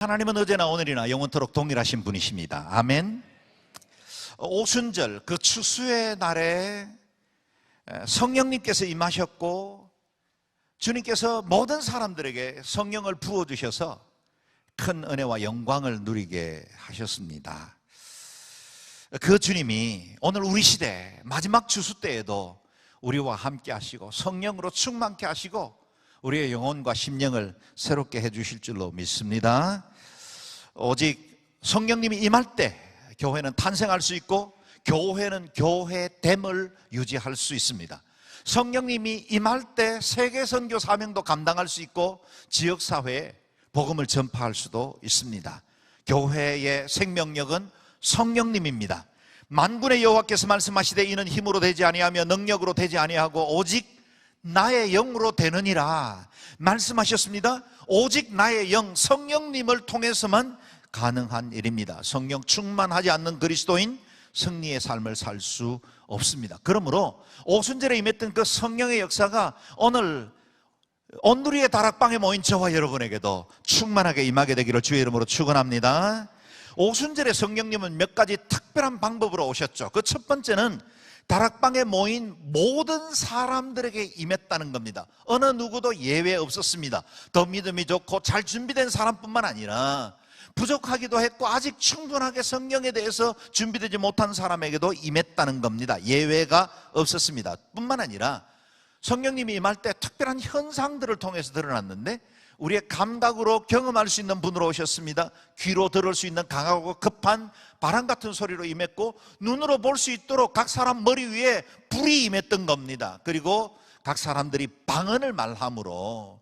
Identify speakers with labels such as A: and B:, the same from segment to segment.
A: 하나님은 어제나 오늘이나 영원토록 동일하신 분이십니다. 아멘. 오순절 그 추수의 날에 성령님께서 임하셨고 주님께서 모든 사람들에게 성령을 부어주셔서 큰 은혜와 영광을 누리게 하셨습니다. 그 주님이 오늘 우리 시대 마지막 추수 때에도 우리와 함께 하시고 성령으로 충만케 하시고 우리의 영혼과 심령을 새롭게 해주실 줄로 믿습니다. 오직 성령님이 임할 때 교회는 탄생할 수 있고 교회는 교회됨을 유지할 수 있습니다. 성령님이 임할 때 세계 선교 사명도 감당할 수 있고 지역사회에 복음을 전파할 수도 있습니다. 교회의 생명력은 성령님입니다. 만군의 여호와께서 말씀하시되 이는 힘으로 되지 아니하며 능력으로 되지 아니하고 오직 나의 영으로 되느니라 말씀하셨습니다. 오직 나의 영 성령님을 통해서만 가능한 일입니다. 성령 충만하지 않는 그리스도인 승리의 삶을 살 수 없습니다. 그러므로 오순절에 임했던 그 성령의 역사가 오늘 온누리의 다락방에 모인 저와 여러분에게도 충만하게 임하게 되기를 주의 이름으로 축원합니다. 오순절에 성령님은 몇 가지 특별한 방법으로 오셨죠. 그 첫 번째는 다락방에 모인 모든 사람들에게 임했다는 겁니다. 어느 누구도 예외 없었습니다. 더 믿음이 좋고 잘 준비된 사람뿐만 아니라 부족하기도 했고 아직 충분하게 성령에 대해서 준비되지 못한 사람에게도 임했다는 겁니다. 예외가 없었습니다. 뿐만 아니라 성령님이 임할 때 특별한 현상들을 통해서 드러났는데 우리의 감각으로 경험할 수 있는 분으로 오셨습니다. 귀로 들을 수 있는 강하고 급한 바람 같은 소리로 임했고 눈으로 볼 수 있도록 각 사람 머리 위에 불이 임했던 겁니다. 그리고 각 사람들이 방언을 말함으로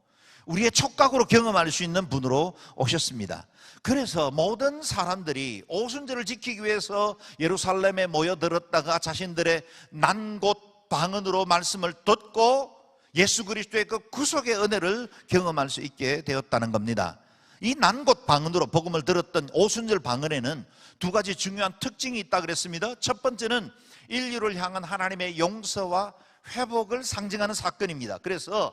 A: 우리의 촉각으로 경험할 수 있는 분으로 오셨습니다. 그래서 모든 사람들이 오순절을 지키기 위해서 예루살렘에 모여들었다가 자신들의 난 곳 방언으로 말씀을 듣고 예수 그리스도의 그 구속의 은혜를 경험할 수 있게 되었다는 겁니다. 이 난 곳 방언으로 복음을 들었던 오순절 방언에는 두 가지 중요한 특징이 있다 그랬습니다. 첫 번째는 인류를 향한 하나님의 용서와 회복을 상징하는 사건입니다. 그래서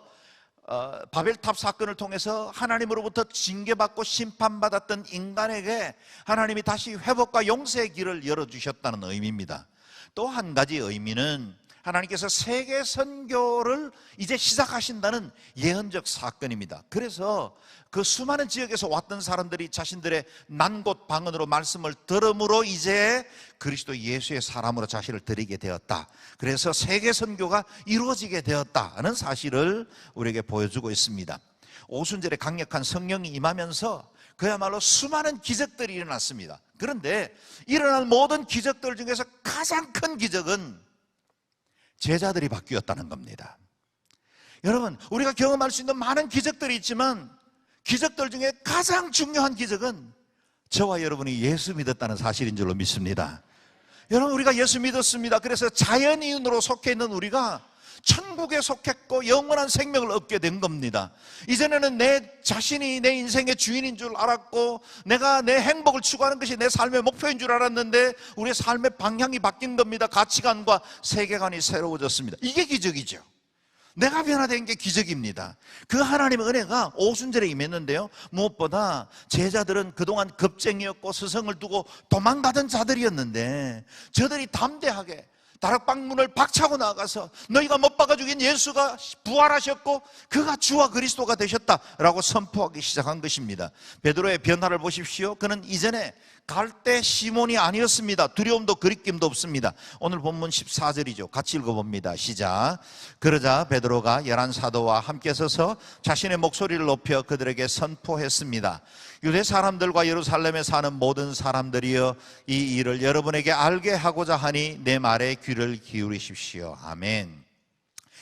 A: 바벨탑 사건을 통해서 하나님으로부터 징계받고 심판받았던 인간에게 하나님이 다시 회복과 용서의 길을 열어주셨다는 의미입니다. 또 한 가지 의미는 하나님께서 세계 선교를 이제 시작하신다는 예언적 사건입니다. 그래서 그 수많은 지역에서 왔던 사람들이 자신들의 난 곳 방언으로 말씀을 들음으로 이제 그리스도 예수의 사람으로 자신을 드리게 되었다. 그래서 세계 선교가 이루어지게 되었다는 사실을 우리에게 보여주고 있습니다. 오순절에 강력한 성령이 임하면서 그야말로 수많은 기적들이 일어났습니다. 그런데 일어난 모든 기적들 중에서 가장 큰 기적은 제자들이 바뀌었다는 겁니다. 여러분, 우리가 경험할 수 있는 많은 기적들이 있지만 기적들 중에 가장 중요한 기적은 저와 여러분이 예수 믿었다는 사실인 줄로 믿습니다. 여러분, 우리가 예수 믿었습니다. 그래서 자연인으로 속해 있는 우리가 천국에 속했고 영원한 생명을 얻게 된 겁니다. 이전에는 내 자신이 내 인생의 주인인 줄 알았고 내가 내 행복을 추구하는 것이 내 삶의 목표인 줄 알았는데 우리의 삶의 방향이 바뀐 겁니다. 가치관과 세계관이 새로워졌습니다. 이게 기적이죠. 내가 변화된 게 기적입니다. 그 하나님의 은혜가 오순절에 임했는데요, 무엇보다 제자들은 그동안 겁쟁이였고 스승을 두고 도망가던 자들이었는데 저들이 담대하게 다락방 문을 박차고 나가서 너희가 못 박아 죽인 예수가 부활하셨고 그가 주와 그리스도가 되셨다라고 선포하기 시작한 것입니다. 베드로의 변화를 보십시오. 그는 이전에 갈대 시몬이 아니었습니다. 두려움도 그리낌도 없습니다. 오늘 본문 14절이죠. 같이 읽어봅니다. 시작. 그러자 베드로가 11사도와 함께 서서 자신의 목소리를 높여 그들에게 선포했습니다. 유대 사람들과 예루살렘에 사는 모든 사람들이여, 이 일을 여러분에게 알게 하고자 하니 내 말에 귀를 기울이십시오. 아멘.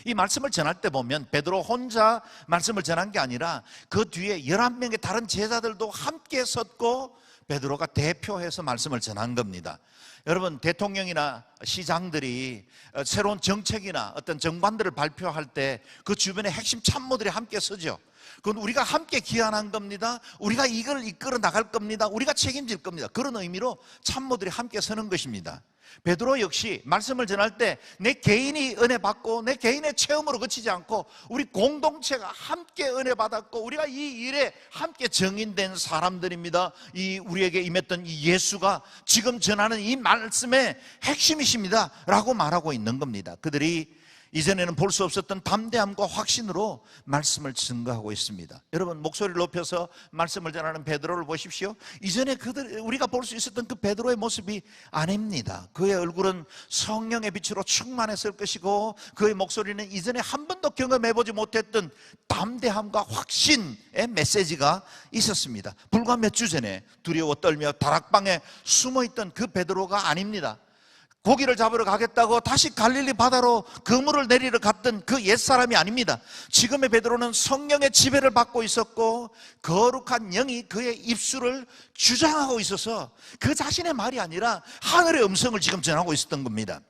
A: 이 말씀을 전할 때 보면 베드로 혼자 말씀을 전한 게 아니라 그 뒤에 11명의 다른 제자들도 함께 섰고 베드로가 대표해서 말씀을 전한 겁니다. 여러분, 대통령이나 시장들이 새로운 정책이나 어떤 정관들을 발표할 때 그 주변에 핵심 참모들이 함께 서죠. 그건 우리가 함께 기한한 겁니다. 우리가 이걸 이끌어 나갈 겁니다. 우리가 책임질 겁니다. 그런 의미로 참모들이 함께 서는 것입니다. 베드로 역시 말씀을 전할 때 내 개인이 은혜 받고 내 개인의 체험으로 그치지 않고 우리 공동체가 함께 은혜 받았고 우리가 이 일에 함께 정인된 사람들입니다. 이 우리에게 임했던 이 예수가 지금 전하는 이 말씀의 핵심이십니다 라고 말하고 있는 겁니다. 그들이 이전에는 볼 수 없었던 담대함과 확신으로 말씀을 증거하고 있습니다. 여러분, 목소리를 높여서 말씀을 전하는 베드로를 보십시오. 이전에 우리가 볼 수 있었던 그 베드로의 모습이 아닙니다. 그의 얼굴은 성령의 빛으로 충만했을 것이고 그의 목소리는 이전에 한 번도 경험해보지 못했던 담대함과 확신의 메시지가 있었습니다. 불과 몇 주 전에 두려워 떨며 다락방에 숨어있던 그 베드로가 아닙니다. 고기를 잡으러 가겠다고 다시 갈릴리 바다로 그물을 내리러 갔던 그 옛사람이 아닙니다. 지금의 베드로는 성령의 지배를 받고 있었고 거룩한 영이 그의 입술을 주장하고 있어서 그 자신의 말이 아니라 하늘의 음성을 지금 전하고 있었던 겁니다.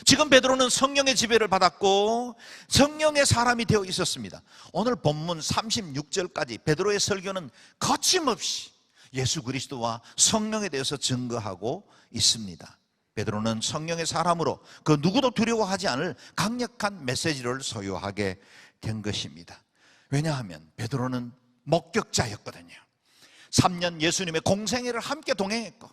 A: 지금 베드로는 성령의 지배를 받았고 성령의 사람이 되어 있었습니다. 오늘 본문 36절까지 베드로의 설교는 거침없이 예수 그리스도와 성령에 대해서 증거하고 있습니다. 베드로는 성령의 사람으로 그 누구도 두려워하지 않을 강력한 메시지를 소유하게 된 것입니다. 왜냐하면 베드로는 목격자였거든요. 3년 예수님의 공생애를 함께 동행했고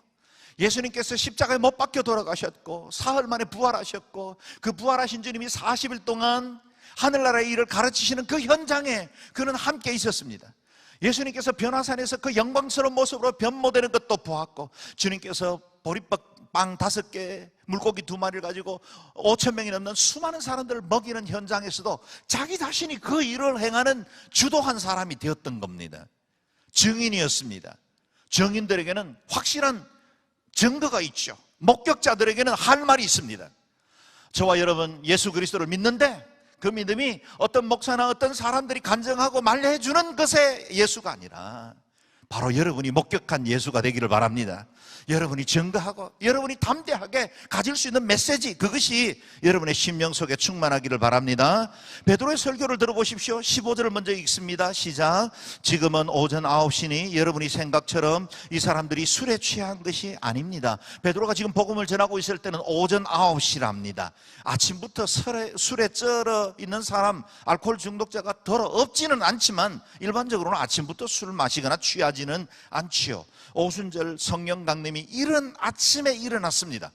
A: 예수님께서 십자가에 못 박혀 돌아가셨고 사흘 만에 부활하셨고 그 부활하신 주님이 40일 동안 하늘나라의 일을 가르치시는 그 현장에 그는 함께 있었습니다. 예수님께서 변화산에서 그 영광스러운 모습으로 변모되는 것도 보았고 주님께서 보리떡 빵 5개, 물고기 2마리를 가지고 5,000명이 넘는 수많은 사람들을 먹이는 현장에서도 자기 자신이 그 일을 행하는 주도한 사람이 되었던 겁니다. 증인이었습니다. 증인들에게는 확실한 증거가 있죠. 목격자들에게는 할 말이 있습니다. 저와 여러분 예수 그리스도를 믿는데 그 믿음이 어떤 목사나 어떤 사람들이 간증하고 말해주는 것의 예수가 아니라 바로 여러분이 목격한 예수가 되기를 바랍니다. 여러분이 증거하고 여러분이 담대하게 가질 수 있는 메시지, 그것이 여러분의 심령 속에 충만하기를 바랍니다. 베드로의 설교를 들어보십시오. 15절을 먼저 읽습니다. 시작. 지금은 오전 9시니 여러분이 생각처럼 이 사람들이 술에 취한 것이 아닙니다. 베드로가 지금 복음을 전하고 있을 때는 오전 9시랍니다. 아침부터 술에 쩔어 있는 사람, 알코올 중독자가 더러 없지는 않지만 일반적으로는 아침부터 술을 마시거나 취하지는 않지요. 오순절 성령 강림이 이른 아침에 일어났습니다.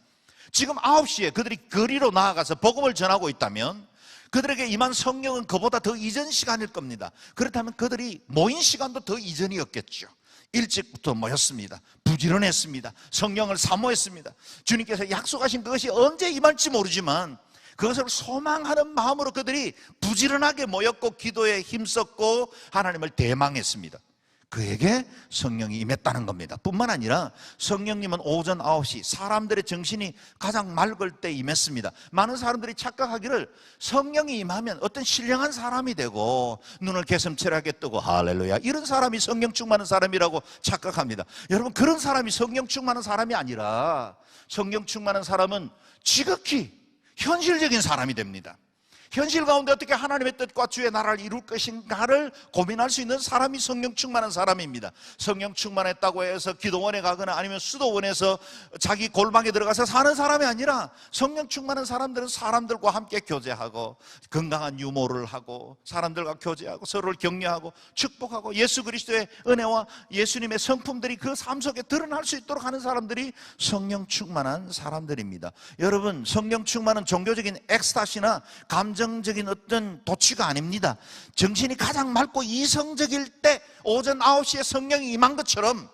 A: 지금 9시에 그들이 거리로 나아가서 복음을 전하고 있다면 그들에게 임한 성령은 그보다 더 이전 시간일 겁니다. 그렇다면 그들이 모인 시간도 더 이전이었겠죠. 일찍부터 모였습니다. 부지런했습니다. 성령을 사모했습니다. 주님께서 약속하신 그것이 언제 임할지 모르지만 그것을 소망하는 마음으로 그들이 부지런하게 모였고 기도에 힘썼고 하나님을 대망했습니다. 그에게 성령이 임했다는 겁니다. 뿐만 아니라 성령님은 오전 9시 사람들의 정신이 가장 맑을 때 임했습니다. 많은 사람들이 착각하기를 성령이 임하면 어떤 신령한 사람이 되고 눈을 개슴츠하게 뜨고 할렐루야 이런 사람이 성령 충만한 사람이라고 착각합니다. 여러분, 그런 사람이 성령 충만한 사람이 아니라 성령 충만한 사람은 지극히 현실적인 사람이 됩니다. 현실 가운데 어떻게 하나님의 뜻과 주의 나라를 이룰 것인가를 고민할 수 있는 사람이 성령 충만한 사람입니다. 성령 충만했다고 해서 기도원에 가거나 아니면 수도원에서 자기 골방에 들어가서 사는 사람이 아니라 성령 충만한 사람들은 사람들과 함께 교제하고 건강한 유모를 하고 사람들과 교제하고 서로를 격려하고 축복하고 예수 그리스도의 은혜와 예수님의 성품들이 그 삶 속에 드러날 수 있도록 하는 사람들이 성령 충만한 사람들입니다. 여러분, 성령 충만은 종교적인 엑스타시나 감정적인 어떤 도취가 아닙니다. 정신이 가장 맑고 이성적일 때 오전 9시에 성령이 임한 것처럼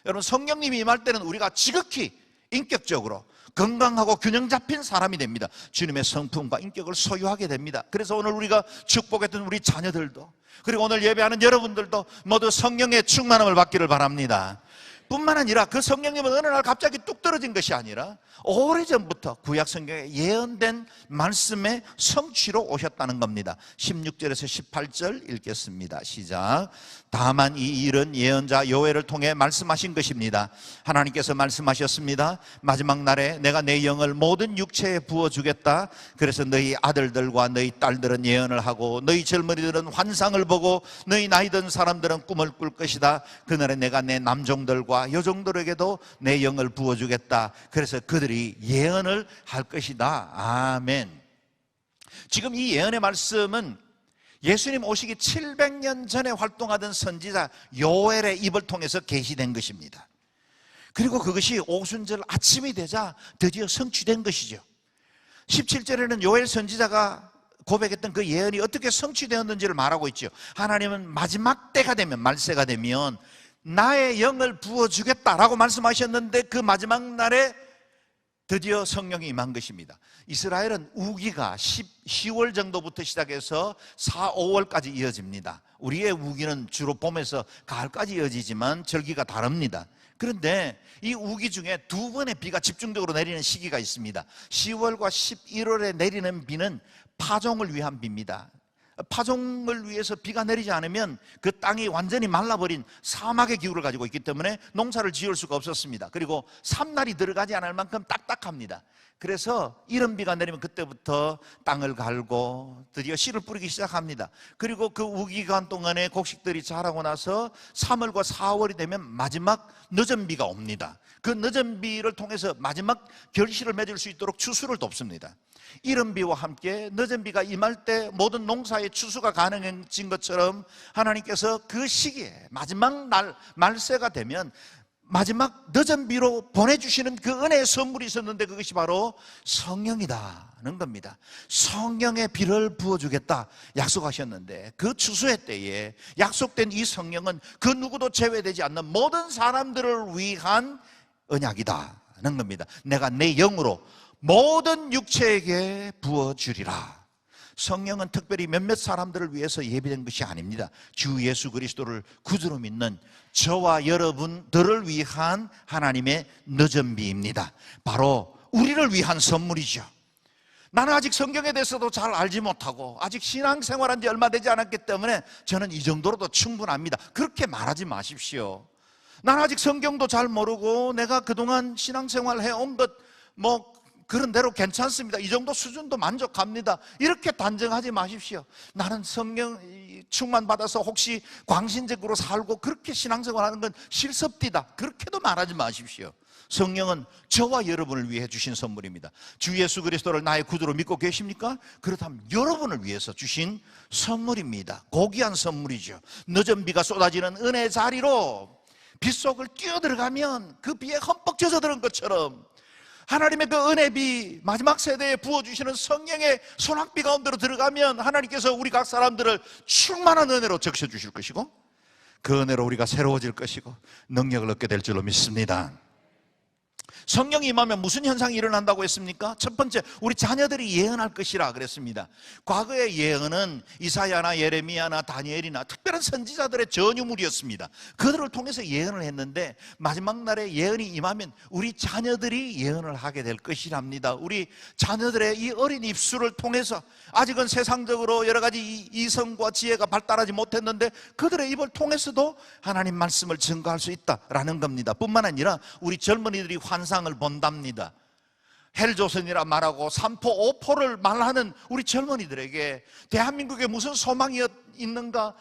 A: 여러분, 성령님이 임할 때는 우리가 지극히 인격적으로 건강하고 균형 잡힌 사람이 됩니다. 주님의 성품과 인격을 소유하게 됩니다. 그래서 오늘 우리가 축복했던 우리 자녀들도 그리고 오늘 예배하는 여러분들도 모두 성령의 충만함을 받기를 바랍니다. 뿐만 아니라 그 성령님은 어느 날 갑자기 뚝 떨어진 것이 아니라 오래전부터 구약 성경에 예언된 말씀의 성취로 오셨다는 겁니다. 16절에서 18절 읽겠습니다. 시작. 다만 이 일은 예언자 요엘을 통해 말씀하신 것입니다. 하나님께서 말씀하셨습니다. 마지막 날에 내가 내 영을 모든 육체에 부어주겠다. 그래서 너희 아들들과 너희 딸들은 예언을 하고 너희 젊은이들은 환상을 보고 너희 나이 든 사람들은 꿈을 꿀 것이다. 그날에 내가 내 남종들과 여종들에게도 내 영을 부어주겠다. 그래서 그들이 예언을 할 것이다. 아멘. 지금 이 예언의 말씀은 예수님 오시기 700년 전에 활동하던 선지자 요엘의 입을 통해서 계시된 것입니다. 그리고 그것이 오순절 아침이 되자 드디어 성취된 것이죠. 17절에는 요엘 선지자가 고백했던 그 예언이 어떻게 성취되었는지를 말하고 있죠. 하나님은 마지막 때가 되면, 말세가 되면 나의 영을 부어주겠다라고 말씀하셨는데 그 마지막 날에 드디어 성령이 임한 것입니다. 이스라엘은 우기가 10월 정도부터 시작해서 4, 5월까지 이어집니다. 우리의 우기는 주로 봄에서 가을까지 이어지지만 절기가 다릅니다. 그런데 이 우기 중에 두 번의 비가 집중적으로 내리는 시기가 있습니다. 10월과 11월에 내리는 비는 파종을 위한 비입니다. 파종을 위해서 비가 내리지 않으면 그 땅이 완전히 말라버린 사막의 기후를 가지고 있기 때문에 농사를 지을 수가 없었습니다. 그리고 삼날이 들어가지 않을 만큼 딱딱합니다. 그래서 이른 비가 내리면 그때부터 땅을 갈고 드디어 씨를 뿌리기 시작합니다. 그리고 그 우기간 동안에 곡식들이 자라고 나서 3월과 4월이 되면 마지막 늦은 비가 옵니다. 그 늦은 비를 통해서 마지막 결실을 맺을 수 있도록 추수를 돕습니다. 이른 비와 함께 늦은 비가 임할 때 모든 농사의 추수가 가능해진 것처럼 하나님께서 그 시기에 마지막 날 말세가 되면 마지막 늦은 비로 보내주시는 그 은혜의 선물이 있었는데 그것이 바로 성령이다는 겁니다. 성령의 비를 부어주겠다 약속하셨는데 그 추수의 때에 약속된 이 성령은 그 누구도 제외되지 않는 모든 사람들을 위한 언약이다는 겁니다. 내가 내 영으로 모든 육체에게 부어주리라. 성령은 특별히 몇몇 사람들을 위해서 예비된 것이 아닙니다. 주 예수 그리스도를 구주로 믿는 저와 여러분들을 위한 하나님의 늦은 비입니다. 바로 우리를 위한 선물이죠. 나는 아직 성경에 대해서도 잘 알지 못하고 아직 신앙생활한 지 얼마 되지 않았기 때문에 저는 이 정도로도 충분합니다. 그렇게 말하지 마십시오. 나는 아직 성경도 잘 모르고 내가 그동안 신앙생활 해온 것 그런 대로 괜찮습니다. 이 정도 수준도 만족합니다. 이렇게 단정하지 마십시오. 나는 성령 충만 받아서 혹시 광신적으로 살고 그렇게 신앙생활하는 건 실섭디다. 그렇게도 말하지 마십시오. 성령은 저와 여러분을 위해 주신 선물입니다. 주 예수 그리스도를 나의 구주로 믿고 계십니까? 그렇다면 여러분을 위해서 주신 선물입니다. 고귀한 선물이죠. 늦은 비가 쏟아지는 은혜 자리로 빗속을 뛰어들어가면 그 비에 흠뻑 젖어드는 것처럼 하나님의 그 은혜비 마지막 세대에 부어주시는 성령의 소낙비 가운데로 들어가면 하나님께서 우리 각 사람들을 충만한 은혜로 적셔주실 것이고 그 은혜로 우리가 새로워질 것이고 능력을 얻게 될 줄로 믿습니다. 성령이 임하면 무슨 현상이 일어난다고 했습니까? 첫 번째, 우리 자녀들이 예언할 것이라 그랬습니다. 과거의 예언은 이사야나 예레미야나 다니엘이나 특별한 선지자들의 전유물이었습니다. 그들을 통해서 예언을 했는데 마지막 날에 예언이 임하면 우리 자녀들이 예언을 하게 될 것이랍니다. 우리 자녀들의 이 어린 입술을 통해서 아직은 세상적으로 여러 가지 이성과 지혜가 발달하지 못했는데 그들의 입을 통해서도 하나님 말씀을 증거할 수 있다라는 겁니다. 뿐만 아니라 우리 젊은이들이 환상을 본답니다. 헬조선이라 말하고 삼포 오포를 말하는 우리 젊은이들에게 대한민국에 무슨 소망이 있는가,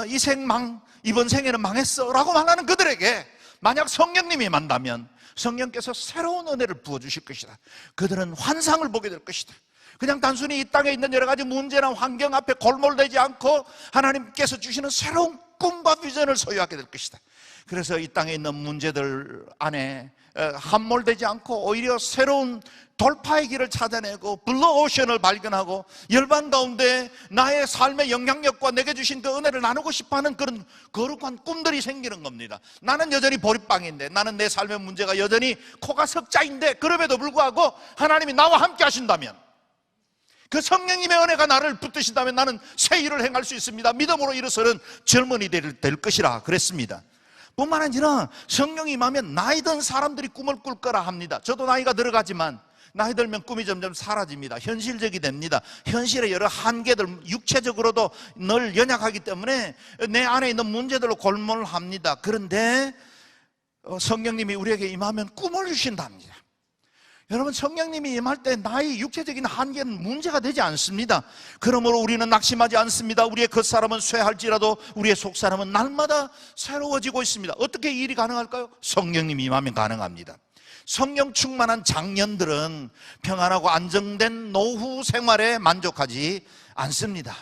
A: 이 생망, 이번 생에는 망했어 라고 말하는 그들에게 만약 성령님이 만다면 성령께서 새로운 은혜를 부어주실 것이다. 그들은 환상을 보게 될 것이다. 그냥 단순히 이 땅에 있는 여러 가지 문제나 환경 앞에 골몰되지 않고 하나님께서 주시는 새로운 꿈과 비전을 소유하게 될 것이다. 그래서 이 땅에 있는 문제들 안에 함몰되지 않고 오히려 새로운 돌파의 길을 찾아내고 블루오션을 발견하고 열방 가운데 나의 삶의 영향력과 내게 주신 그 은혜를 나누고 싶어하는 그런 거룩한 꿈들이 생기는 겁니다. 나는 여전히 보릿방인데, 나는 내 삶의 문제가 여전히 코가 석자인데, 그럼에도 불구하고 하나님이 나와 함께 하신다면, 그 성령님의 은혜가 나를 붙드신다면 나는 새 일을 행할 수 있습니다. 믿음으로 일어서는 젊은이 될 것이라 그랬습니다. 뿐만 아니라 성령이 임하면 나이 든 사람들이 꿈을 꿀 거라 합니다. 저도 나이가 들어가지만 나이 들면 꿈이 점점 사라집니다. 현실적이 됩니다. 현실의 여러 한계들, 육체적으로도 늘 연약하기 때문에 내 안에 있는 문제들로 골몰합니다. 그런데 성령님이 우리에게 임하면 꿈을 주신답니다. 여러분, 성령님이 임할 때 나의 육체적인 한계는 문제가 되지 않습니다. 그러므로 우리는 낙심하지 않습니다. 우리의 겉사람은 쇠할지라도 우리의 속사람은 날마다 새로워지고 있습니다. 어떻게 이 일이 가능할까요? 성령님이 임하면 가능합니다. 성령 충만한 장년들은 평안하고 안정된 노후 생활에 만족하지 않습니다.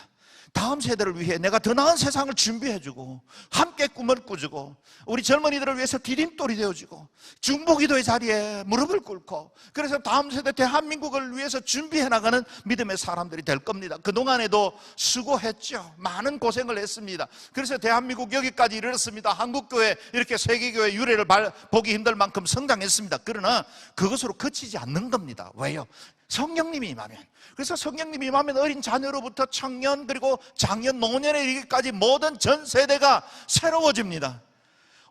A: 다음 세대를 위해 내가 더 나은 세상을 준비해주고 함께 꿈을 꾸주고 우리 젊은이들을 위해서 디딤돌이 되어주고 중보기도의 자리에 무릎을 꿇고 그래서 다음 세대 대한민국을 위해서 준비해 나가는 믿음의 사람들이 될 겁니다. 그동안에도 수고했죠. 많은 고생을 했습니다. 그래서 대한민국 여기까지 이르렀습니다. 한국교회 이렇게 세계교회 유래를 보기 힘들 만큼 성장했습니다. 그러나 그것으로 그치지 않는 겁니다. 왜요? 성령님이 임하면. 그래서 성령님이 임하면 어린 자녀로부터 청년 그리고 장년 노년에 이르기까지 모든 전 세대가 새로워집니다.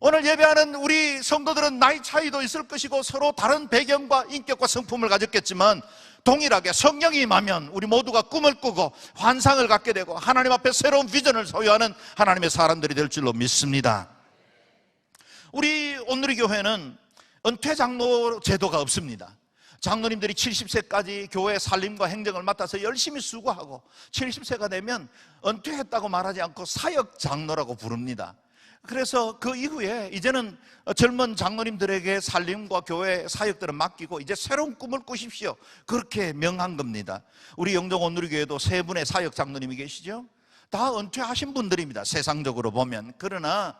A: 오늘 예배하는 우리 성도들은 나이 차이도 있을 것이고 서로 다른 배경과 인격과 성품을 가졌겠지만 동일하게 성령이 임하면 우리 모두가 꿈을 꾸고 환상을 갖게 되고 하나님 앞에 새로운 비전을 소유하는 하나님의 사람들이 될 줄로 믿습니다. 우리 온누리교회는 은퇴장로 제도가 없습니다. 장로님들이 70세까지 교회 살림과 행정을 맡아서 열심히 수고하고 70세가 되면 은퇴했다고 말하지 않고 사역 장로라고 부릅니다. 그래서 그 이후에 이제는 젊은 장로님들에게 살림과 교회 사역들을 맡기고 이제 새로운 꿈을 꾸십시오. 그렇게 명한 겁니다. 우리 영종 온누리교회도 세 분의 사역 장로님이 계시죠. 다 은퇴하신 분들입니다. 세상적으로 보면. 그러나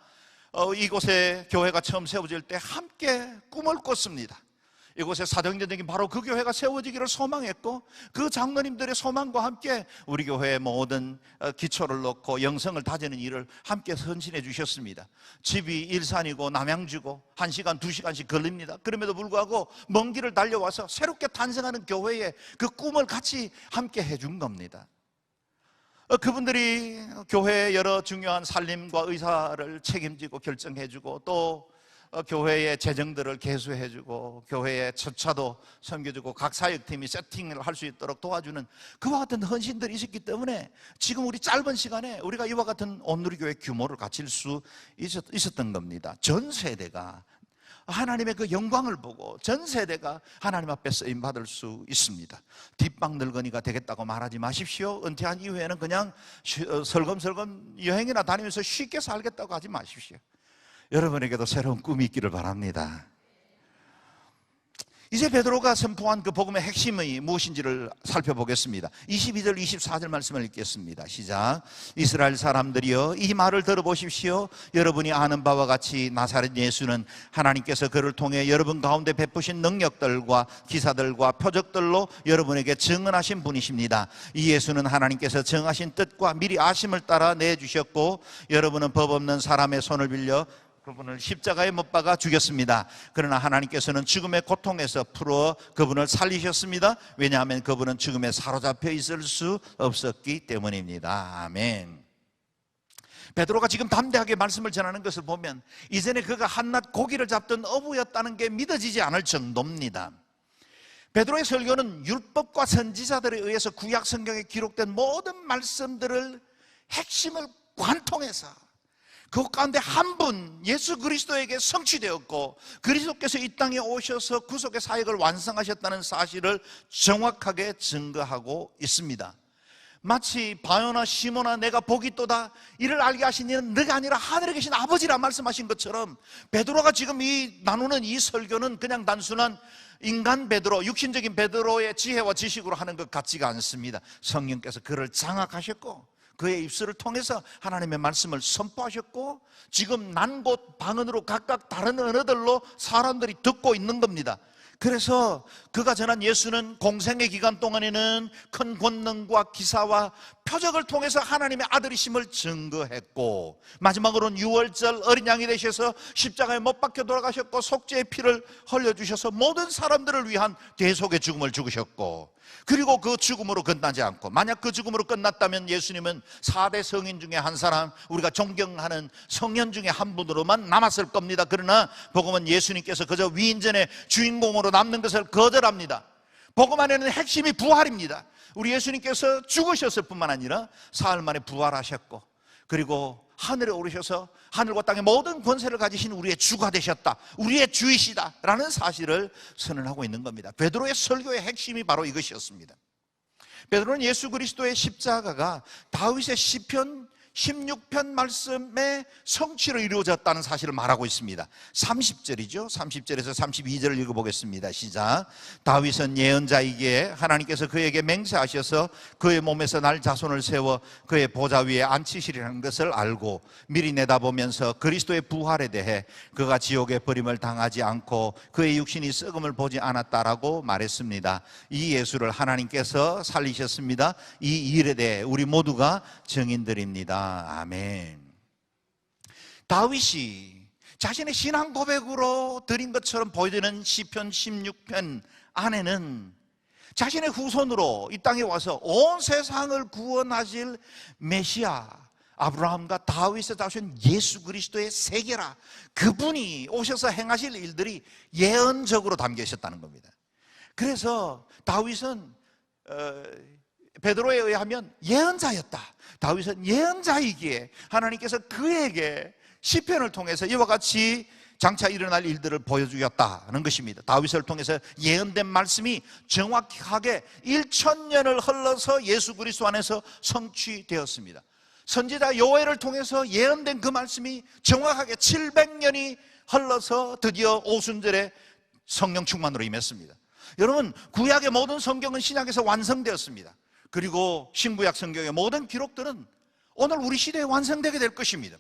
A: 이곳에 교회가 처음 세워질 때 함께 꿈을 꿨습니다. 이곳에 사도행전적인 바로 그 교회가 세워지기를 소망했고 그 장로님들의 소망과 함께 우리 교회의 모든 기초를 놓고 영성을 다지는 일을 함께 헌신해 주셨습니다. 집이 일산이고 남양주고 1시간 2시간씩 걸립니다. 그럼에도 불구하고 먼 길을 달려와서 새롭게 탄생하는 교회의 그 꿈을 같이 함께 해준 겁니다. 그분들이 교회의 여러 중요한 살림과 의사를 책임지고 결정해주고 또 교회의 재정들을 개수해주고 교회의 처차도 섬겨주고 각 사역팀이 세팅을 할 수 있도록 도와주는 그와 같은 헌신들이 있었기 때문에 지금 우리 짧은 시간에 우리가 이와 같은 온누리교회 규모를 갖출 수 있었던 겁니다. 전 세대가 하나님의 그 영광을 보고 전 세대가 하나님 앞에 쓰임받을 수 있습니다. 뒷방 늙은이가 되겠다고 말하지 마십시오. 은퇴한 이후에는 그냥 설검설검 여행이나 다니면서 쉽게 살겠다고 하지 마십시오. 여러분에게도 새로운 꿈이 있기를 바랍니다. 이제 베드로가 선포한 그 복음의 핵심이 무엇인지를 살펴보겠습니다. 22절 24절 말씀을 읽겠습니다. 시작. 이스라엘 사람들이여 이 말을 들어보십시오. 여러분이 아는 바와 같이 나사렛 예수는 하나님께서 그를 통해 여러분 가운데 베푸신 능력들과 기사들과 표적들로 여러분에게 증언하신 분이십니다. 이 예수는 하나님께서 정하신 뜻과 미리 아심을 따라 내주셨고 여러분은 법 없는 사람의 손을 빌려 그분을 십자가에 못 박아 죽였습니다. 그러나 하나님께서는 죽음의 고통에서 풀어 그분을 살리셨습니다. 왜냐하면 그분은 죽음에 사로잡혀 있을 수 없었기 때문입니다. 아멘. 베드로가 지금 담대하게 말씀을 전하는 것을 보면 이전에 그가 한낱 고기를 잡던 어부였다는 게 믿어지지 않을 정도입니다. 베드로의 설교는 율법과 선지자들에 의해서 구약 성경에 기록된 모든 말씀들을 핵심을 관통해서 그 가운데 한 분 예수 그리스도에게 성취되었고 그리스도께서 이 땅에 오셔서 구속의 사역을 완성하셨다는 사실을 정확하게 증거하고 있습니다. 마치 바요나 시몬아 내가 복이 있도다 이를 알게 하신 이는 너가 아니라 하늘에 계신 아버지라 말씀하신 것처럼 베드로가 지금 나누는 이 설교는 그냥 단순한 인간 베드로, 육신적인 베드로의 지혜와 지식으로 하는 것 같지가 않습니다. 성령께서 그를 장악하셨고 그의 입술을 통해서 하나님의 말씀을 선포하셨고 지금 난 곳 방언으로 각각 다른 언어들로 사람들이 듣고 있는 겁니다. 그래서 그가 전한 예수는 공생의 기간 동안에는 큰 권능과 기사와 표적을 통해서 하나님의 아들이심을 증거했고, 마지막으로는 유월절 어린 양이 되셔서 십자가에 못 박혀 돌아가셨고, 속죄의 피를 흘려주셔서 모든 사람들을 위한 대속의 죽음을 죽으셨고, 그리고 그 죽음으로 끝나지 않고, 만약 그 죽음으로 끝났다면 예수님은 4대 성인 중에 한 사람, 우리가 존경하는 성nhân 중에 한 분으로만 남았을 겁니다. 그러나 복음은 예수님께서 그저 위인전의 주인공으로 남는 것을 거절합니다. 복음 안에는 핵심이 부활입니다. 우리 예수님께서 죽으셨을 뿐만 아니라 사흘 만에 부활하셨고, 그리고 하늘에 오르셔서 하늘과 땅의 모든 권세를 가지신 우리의 주가 되셨다, 우리의 주이시다 라는 사실을 선언하고 있는 겁니다. 베드로의 설교의 핵심이 바로 이것이었습니다. 베드로는 예수 그리스도의 십자가가 다윗의 시편 16편 말씀의 성취로 이루어졌다는 사실을 말하고 있습니다. 30절이죠. 30절에서 32절을 읽어보겠습니다. 시작. 다윗은 예언자이기에 하나님께서 그에게 맹세하셔서 그의 몸에서 날 자손을 세워 그의 보좌 위에 앉히시리라는 것을 알고 미리 내다보면서 그리스도의 부활에 대해 그가 지옥의 버림을 당하지 않고 그의 육신이 썩음을 보지 않았다라고 말했습니다. 이 예수를 하나님께서 살리셨습니다. 이 일에 대해 우리 모두가 증인들입니다. 아멘. 다윗이 자신의 신앙 고백으로 드린 것처럼 보여지는 시편 16편 안에는 자신의 후손으로 이 땅에 와서 온 세상을 구원하실 메시아, 아브라함과 다윗에 따르신 예수 그리스도의 세계라, 그분이 오셔서 행하실 일들이 예언적으로 담겨 있었다는 겁니다. 그래서 다윗은 베드로에 의하면 예언자였다. 다윗은 예언자이기에 하나님께서 그에게 시편을 통해서 이와 같이 장차 일어날 일들을 보여주셨다는 것입니다. 다윗을 통해서 예언된 말씀이 정확하게 1000년을 흘러서 예수 그리스도 안에서 성취되었습니다. 선지자 요엘을 통해서 예언된 그 말씀이 정확하게 700년이 흘러서 드디어 오순절에 성령 충만으로 임했습니다. 여러분, 구약의 모든 성경은 신약에서 완성되었습니다. 그리고 신구약 성경의 모든 기록들은 오늘 우리 시대에 완성되게 될 것입니다.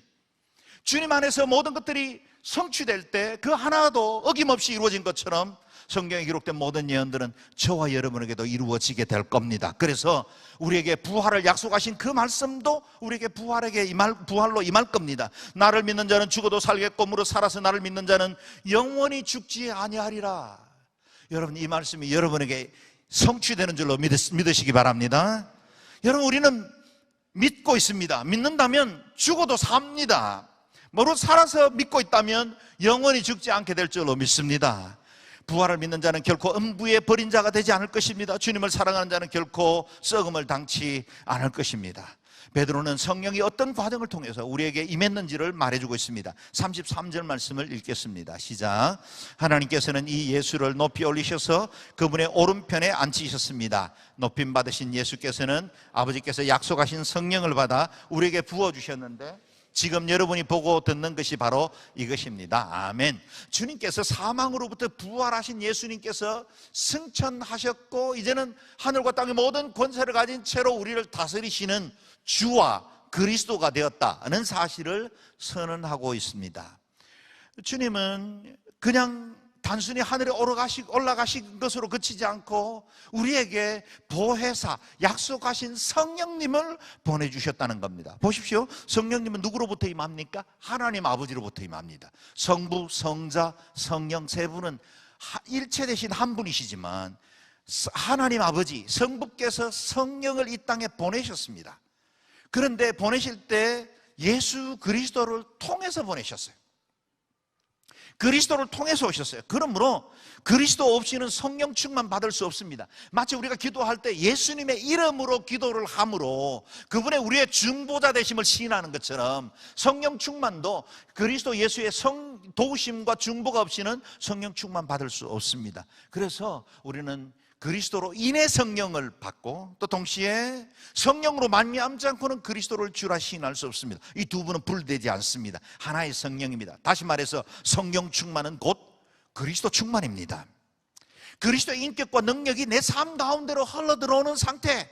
A: 주님 안에서 모든 것들이 성취될 때 그 하나도 어김없이 이루어진 것처럼 성경에 기록된 모든 예언들은 저와 여러분에게도 이루어지게 될 겁니다. 그래서 우리에게 부활을 약속하신 그 말씀도 우리에게 부활로 임할 겁니다. 나를 믿는 자는 죽어도 살겠고 무릇 살아서 나를 믿는 자는 영원히 죽지 아니하리라. 여러분, 이 말씀이 여러분에게 성취되는 줄로 믿으시기 바랍니다. 여러분, 우리는 믿고 있습니다. 믿는다면 죽어도 삽니다. 무릇 살아서 믿고 있다면 영원히 죽지 않게 될 줄로 믿습니다. 부활을 믿는 자는 결코 음부에 버린 자가 되지 않을 것입니다. 주님을 사랑하는 자는 결코 썩음을 당치 않을 것입니다. 베드로는 성령이 어떤 과정을 통해서 우리에게 임했는지를 말해주고 있습니다. 33절 말씀을 읽겠습니다. 시작. 하나님께서는 이 예수를 높이 올리셔서 그분의 오른편에 앉히셨습니다. 높임 받으신 예수께서는 아버지께서 약속하신 성령을 받아 우리에게 부어주셨는데 지금 여러분이 보고 듣는 것이 바로 이것입니다. 아멘. 주님께서 사망으로부터 부활하신 예수님께서 승천하셨고 이제는 하늘과 땅의 모든 권세를 가진 채로 우리를 다스리시는 주와 그리스도가 되었다는 사실을 선언하고 있습니다. 주님은 그냥 단순히 하늘에 올라가신 것으로 그치지 않고 우리에게 보혜사, 약속하신 성령님을 보내주셨다는 겁니다. 보십시오. 성령님은 누구로부터 임합니까? 하나님 아버지로부터 임합니다. 성부, 성자, 성령 세 분은 일체 되신 한 분이시지만 하나님 아버지, 성부께서 성령을 이 땅에 보내셨습니다. 그런데 보내실 때 예수 그리스도를 통해서 보내셨어요. 그리스도를 통해서 오셨어요. 그러므로 그리스도 없이는 성령 충만 받을 수 없습니다. 마치 우리가 기도할 때 예수님의 이름으로 기도를 함으로 그분의 우리의 중보자 되심을 시인하는 것처럼 성령 충만도 그리스도 예수의 도우심과 중보가 없이는 성령 충만 받을 수 없습니다. 그래서 우리는 그리스도로 인해 성령을 받고 또 동시에 성령으로 말미암지 않고는 그리스도를 주라 시인할 수 없습니다. 이 두 분은 분리되지 않습니다. 하나의 성령입니다. 다시 말해서 성령 충만은 곧 그리스도 충만입니다. 그리스도의 인격과 능력이 내 삶 가운데로 흘러들어오는 상태,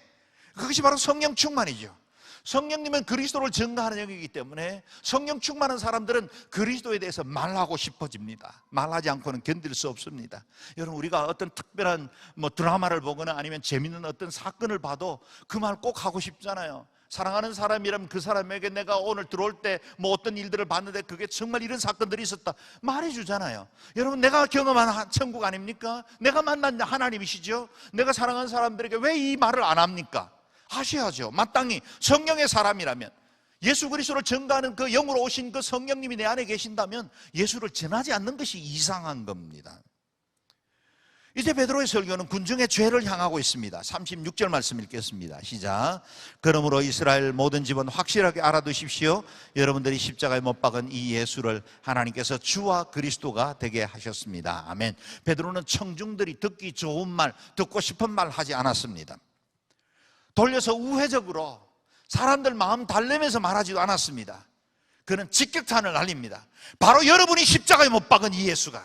A: 그것이 바로 성령 충만이죠. 성령님은 그리스도를 증거하는 영이기 때문에 성령 충만한 사람들은 그리스도에 대해서 말하고 싶어집니다. 말하지 않고는 견딜 수 없습니다. 여러분, 우리가 어떤 특별한 드라마를 보거나 아니면 재밌는 어떤 사건을 봐도 그 말 꼭 하고 싶잖아요. 사랑하는 사람이라면 그 사람에게 내가 오늘 들어올 때 어떤 일들을 봤는데 그게 정말 이런 사건들이 있었다 말해주잖아요. 여러분, 내가 경험한 천국 아닙니까? 내가 만난 하나님이시죠. 내가 사랑하는 사람들에게 왜 이 말을 안 합니까? 하셔야죠. 마땅히 성령의 사람이라면, 예수 그리스도를 증거하는 그 영으로 오신 그 성령님이 내 안에 계신다면 예수를 전하지 않는 것이 이상한 겁니다. 이제 베드로의 설교는 군중의 죄를 향하고 있습니다. 36절 말씀 읽겠습니다. 시작. 그러므로 이스라엘 모든 집은 확실하게 알아두십시오. 여러분들이 십자가에 못 박은 이 예수를 하나님께서 주와 그리스도가 되게 하셨습니다. 아멘. 베드로는 청중들이 듣기 좋은 말, 듣고 싶은 말 하지 않았습니다. 돌려서 우회적으로 사람들 마음 달래면서 말하지도 않았습니다. 그는 직격탄을 날립니다. 바로 여러분이 십자가에 못 박은 이 예수가,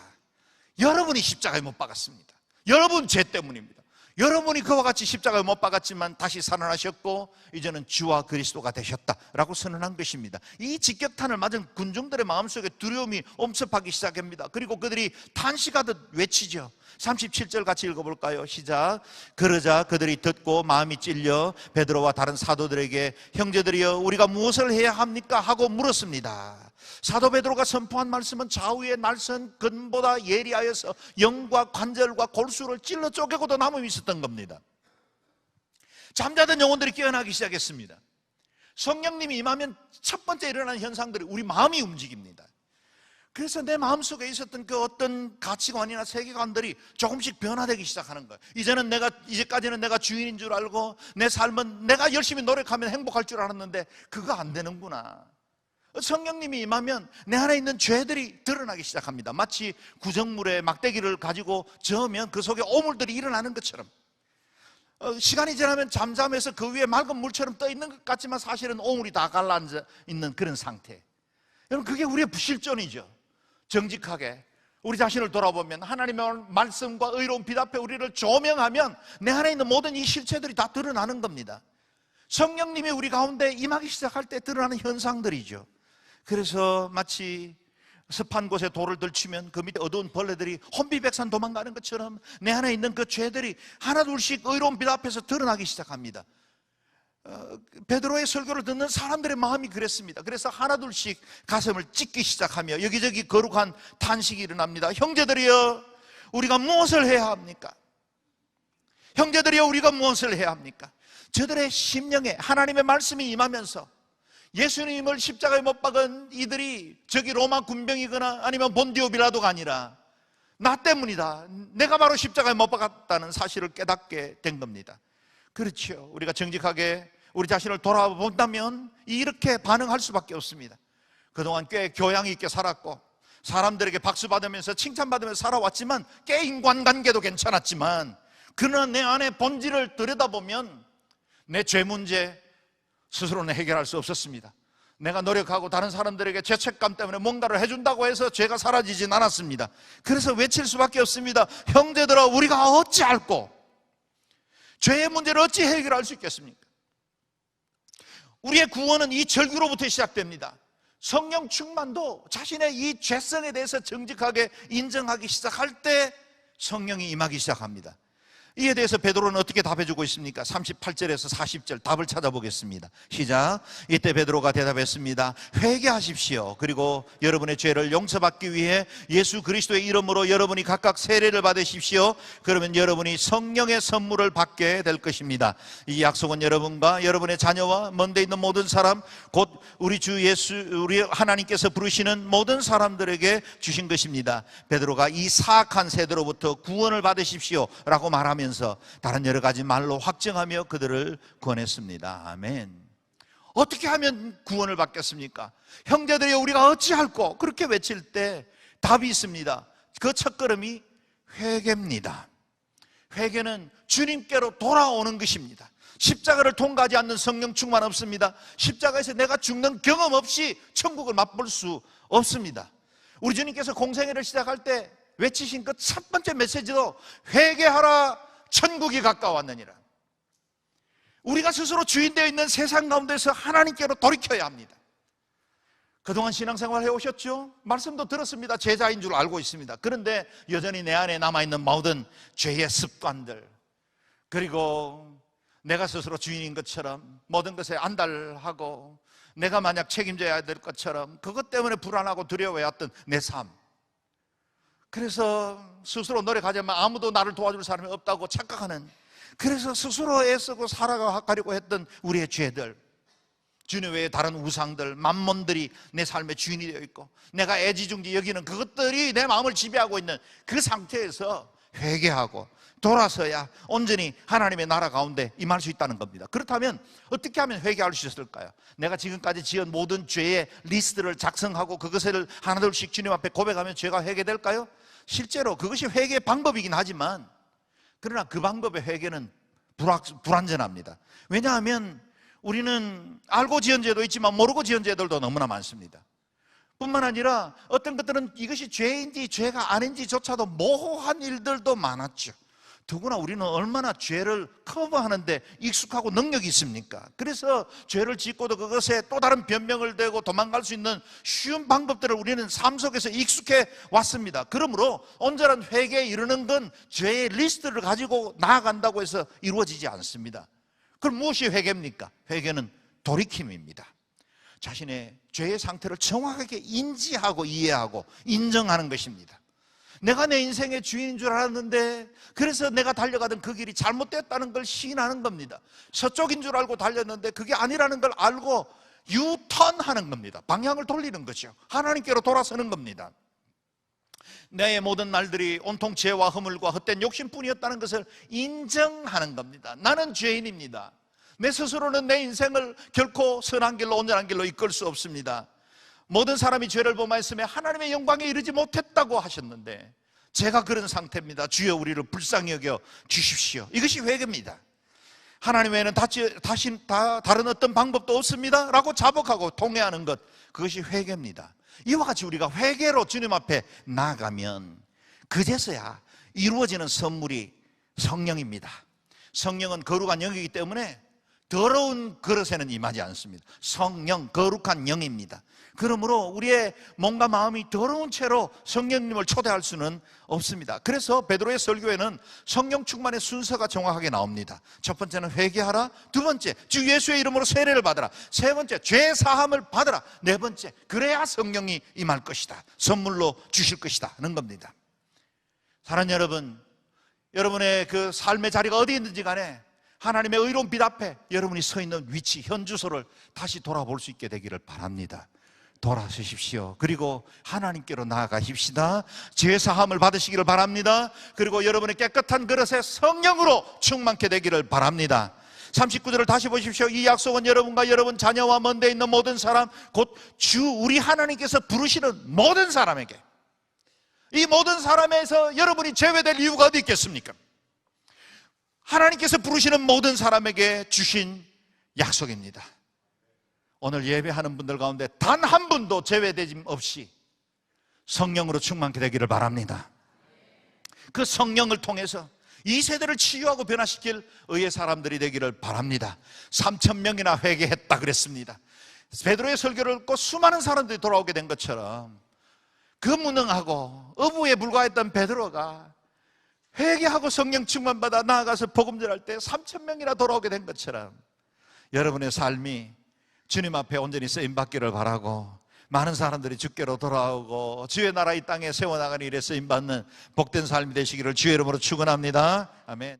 A: 여러분이 십자가에 못 박았습니다. 여러분 죄 때문입니다. 여러분이 그와 같이 십자가에 못 박았지만 다시 살아나셨고 이제는 주와 그리스도가 되셨다라고 선언한 것입니다. 이 직격탄을 맞은 군중들의 마음속에 두려움이 엄습하기 시작합니다. 그리고 그들이 탄식하듯 외치죠. 37절 같이 읽어볼까요? 시작. 그러자 그들이 듣고 마음이 찔려 베드로와 다른 사도들에게 형제들이여 우리가 무엇을 해야 합니까? 하고 물었습니다. 사도 베드로가 선포한 말씀은 좌우의 날선 근보다 예리하여서 영과 관절과 골수를 찔러 쪼개고도 남음이 있었던 겁니다. 잠자던 영혼들이 깨어나기 시작했습니다. 성령님이 임하면 첫 번째 일어나는 현상들이 우리 마음이 움직입니다. 그래서 내 마음속에 있었던 그 어떤 가치관이나 세계관들이 조금씩 변화되기 시작하는 거예요. 이제까지는 내가 주인인 줄 알고 내 삶은 내가 열심히 노력하면 행복할 줄 알았는데 그거 안 되는구나. 성령님이 임하면 내 안에 있는 죄들이 드러나기 시작합니다. 마치 구정물에 막대기를 가지고 저으면 그 속에 오물들이 일어나는 것처럼, 시간이 지나면 잠잠해서 그 위에 맑은 물처럼 떠 있는 것 같지만 사실은 오물이 다 가라앉아 있는 그런 상태. 여러분, 그게 우리의 부실존이죠. 정직하게 우리 자신을 돌아보면 하나님의 말씀과 의로운 빛 앞에 우리를 조명하면 내 안에 있는 모든 이 실체들이 다 드러나는 겁니다. 성령님이 우리 가운데 임하기 시작할 때 드러나는 현상들이죠. 그래서 마치 습한 곳에 돌을 들치면 그 밑에 어두운 벌레들이 혼비백산 도망가는 것처럼 내 안에 있는 그 죄들이 하나둘씩 의로운 빛 앞에서 드러나기 시작합니다. 베드로의 설교를 듣는 사람들의 마음이 그랬습니다. 그래서 하나둘씩 가슴을 찢기 시작하며 여기저기 거룩한 탄식이 일어납니다. 형제들이여 우리가 무엇을 해야 합니까? 형제들이여 우리가 무엇을 해야 합니까? 저들의 심령에 하나님의 말씀이 임하면서 예수님을 십자가에 못 박은 이들이 저기 로마 군병이거나 아니면 본디오 빌라도가 아니라 나 때문이다, 내가 바로 십자가에 못 박았다는 사실을 깨닫게 된 겁니다. 그렇죠. 우리가 정직하게 우리 자신을 돌아본다면 이렇게 반응할 수밖에 없습니다. 그동안 꽤 교양 있게 살았고 사람들에게 박수 받으면서 칭찬받으면서 살아왔지만 꽤 인간관계도 괜찮았지만 그러나 내 안에 본질을 들여다보면 내 죄 문제 스스로는 해결할 수 없었습니다. 내가 노력하고 다른 사람들에게 죄책감 때문에 뭔가를 해준다고 해서 죄가 사라지진 않았습니다. 그래서 외칠 수밖에 없습니다. 형제들아 우리가 어찌할꼬? 죄의 문제를 어찌 해결할 수 있겠습니까? 우리의 구원은 이 절규로부터 시작됩니다. 성령 충만도 자신의 이 죄성에 대해서 정직하게 인정하기 시작할 때 성령이 임하기 시작합니다. 이에 대해서 베드로는 어떻게 답해주고 있습니까? 38절에서 40절 답을 찾아보겠습니다. 시작. 이때 베드로가 대답했습니다. 회개하십시오. 그리고 여러분의 죄를 용서받기 위해 예수 그리스도의 이름으로 여러분이 각각 세례를 받으십시오. 그러면 여러분이 성령의 선물을 받게 될 것입니다. 이 약속은 여러분과 여러분의 자녀와 먼데 있는 모든 사람, 곧 우리 주 예수, 우리 하나님께서 부르시는 모든 사람들에게 주신 것입니다. 베드로가 이 사악한 세대로부터 구원을 받으십시오 라고 말하면 다른 여러 가지 말로 확증하며 그들을 구원했습니다. 아멘. 어떻게 하면 구원을 받겠습니까? 형제들이 우리가 어찌할꼬? 그렇게 외칠 때 답이 있습니다. 그 첫걸음이 회개입니다. 회개는 주님께로 돌아오는 것입니다. 십자가를 통과하지 않는 성령 충만 없습니다. 십자가에서 내가 죽는 경험 없이 천국을 맛볼 수 없습니다. 우리 주님께서 공생애를 시작할 때 외치신 그 첫 번째 메시지도 회개하라 천국이 가까웠느니라. 우리가 스스로 주인되어 있는 세상 가운데서 하나님께로 돌이켜야 합니다. 그동안 신앙생활 해오셨죠? 말씀도 들었습니다. 제자인 줄 알고 있습니다. 그런데 여전히 내 안에 남아있는 모든 죄의 습관들, 그리고 내가 스스로 주인인 것처럼 모든 것에 안달하고 내가 만약 책임져야 될 것처럼 그것 때문에 불안하고 두려워했던 내 삶, 그래서 스스로 노력하지만 아무도 나를 도와줄 사람이 없다고 착각하는, 그래서 스스로 애쓰고 살아가려고 했던 우리의 죄들, 주님 외에 다른 우상들, 만몬들이 내 삶의 주인이 되어 있고 내가 애지중지 여기는 그것들이 내 마음을 지배하고 있는 그 상태에서 회개하고 돌아서야 온전히 하나님의 나라 가운데 임할 수 있다는 겁니다. 그렇다면 어떻게 하면 회개할 수 있을까요? 내가 지금까지 지은 모든 죄의 리스트를 작성하고 그것을 하나둘씩 주님 앞에 고백하면 죄가 회개될까요? 실제로 그것이 회개의 방법이긴 하지만, 그러나 그 방법의 회개는 불완전합니다. 왜냐하면 우리는 알고 지은 죄도 있지만 모르고 지은 죄들도 너무나 많습니다. 뿐만 아니라 어떤 것들은 이것이 죄인지 죄가 아닌지조차도 모호한 일들도 많았죠. 더구나 우리는 얼마나 죄를 커버하는데 익숙하고 능력이 있습니까? 그래서 죄를 짓고도 그것에 또 다른 변명을 대고 도망갈 수 있는 쉬운 방법들을 우리는 삶 속에서 익숙해 왔습니다. 그러므로 온전한 회개에 이르는 건 죄의 리스트를 가지고 나아간다고 해서 이루어지지 않습니다. 그럼 무엇이 회개입니까? 회개는 돌이킴입니다. 자신의 죄의 상태를 정확하게 인지하고 이해하고 인정하는 것입니다. 내가 내 인생의 주인인 줄 알았는데 그래서 내가 달려가던 그 길이 잘못됐다는 걸 시인하는 겁니다. 서쪽인 줄 알고 달렸는데 그게 아니라는 걸 알고 유턴하는 겁니다. 방향을 돌리는 거죠. 하나님께로 돌아서는 겁니다. 내 모든 날들이 온통 죄와 허물과 헛된 욕심뿐이었다는 것을 인정하는 겁니다. 나는 죄인입니다. 내 스스로는 내 인생을 결코 선한 길로 온전한 길로 이끌 수 없습니다. 모든 사람이 죄를 범하였으며 하나님의 영광에 이르지 못했다고 하셨는데 제가 그런 상태입니다. 주여 우리를 불쌍히 여겨 주십시오. 이것이 회개입니다. 하나님 외에는 다른 어떤 방법도 없습니다 라고 자복하고 통회하는 것, 그것이 회개입니다. 이와 같이 우리가 회개로 주님 앞에 나아가면 그제서야 이루어지는 선물이 성령입니다. 성령은 거룩한 영이기 때문에 더러운 그릇에는 임하지 않습니다. 성령, 거룩한 영입니다. 그러므로 우리의 몸과 마음이 더러운 채로 성령님을 초대할 수는 없습니다. 그래서 베드로의 설교에는 성령 충만의 순서가 정확하게 나옵니다. 첫 번째는 회개하라, 두 번째 주 예수의 이름으로 세례를 받으라, 세 번째 죄 사함을 받으라, 네 번째 그래야 성령이 임할 것이다, 선물로 주실 것이다 하는 겁니다. 사랑하는 여러분, 여러분의 그 삶의 자리가 어디 있는지 간에 하나님의 의로운 빛 앞에 여러분이 서 있는 위치, 현 주소를 다시 돌아볼 수 있게 되기를 바랍니다. 돌아서십시오. 그리고 하나님께로 나아가십시다. 죄사함을 받으시기를 바랍니다. 그리고 여러분의 깨끗한 그릇에 성령으로 충만케 되기를 바랍니다. 39절을 다시 보십시오. 이 약속은 여러분과 여러분 자녀와 먼 데 있는 모든 사람, 곧 주 우리 하나님께서 부르시는 모든 사람에게, 이 모든 사람에서 여러분이 제외될 이유가 어디 있겠습니까? 하나님께서 부르시는 모든 사람에게 주신 약속입니다. 오늘 예배하는 분들 가운데 단 한 분도 제외되짐 없이 성령으로 충만케 되기를 바랍니다. 그 성령을 통해서 이 세대를 치유하고 변화시킬 의의 사람들이 되기를 바랍니다. 3,000명이나 회개했다 그랬습니다. 베드로의 설교를 듣고 수많은 사람들이 돌아오게 된 것처럼 그 무능하고 어부에 불과했던 베드로가 회개하고 성령 충만받아 나아가서 복음 전할 때 3,000명이나 돌아오게 된 것처럼 여러분의 삶이 주님 앞에 온전히 쓰임받기를 바라고 많은 사람들이 주께로 돌아오고 주의 나라 이 땅에 세워나가는 일에 쓰임받는 복된 삶이 되시기를 주의 이름으로 축원합니다. 아멘.